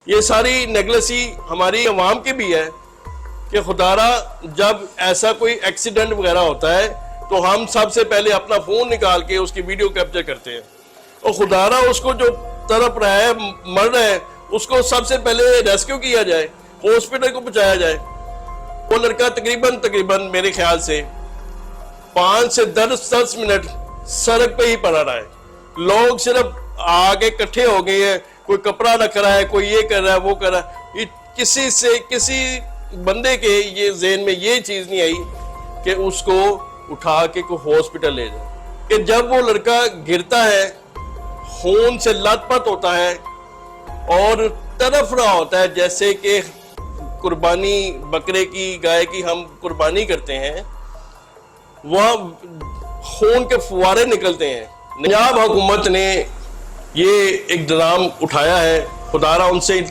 یہ ساری نیگلیسی ہماری عوام کی بھی ہے کہ خدارا جب ایسا کوئی ایکسیڈنٹ وغیرہ ہوتا ہے تو ہم سب سے پہلے اپنا فون نکال کے اس کی ویڈیو کیپچر کرتے ہیں، اور خدارا اس کو جو تڑپ رہا ہے، مر رہا ہے، اس کو سب سے پہلے ریسکیو کیا جائے، ہاسپٹل کو پہنچایا جائے۔ وہ لڑکا تقریباً میرے خیال سے 5 سے 10 منٹ سڑک پہ ہی پڑا رہا ہے، لوگ صرف آگے کٹھے ہو گئے ہیں، کوئی کپڑا رکھ رہا ہے، کوئی یہ کر رہا ہے، وہ کر رہا ہے۔ کسی بندے کے یہ ذہن میں یہ چیز نہیں آئی کہ اس کو اٹھا کے کوئی ہاسپٹل لے جائے، کہ جب وہ لڑکا گرتا ہے، خون سے لت پت ہوتا ہے اور تڑپ رہا ہوتا ہے، جیسے کہ قربانی بکرے کی، گائے کی ہم قربانی کرتے ہیں، وہاں خون کے فوارے نکلتے ہیں۔ پنجاب حکومت نے یہ اقدام اٹھایا ہے، خدارا ان سے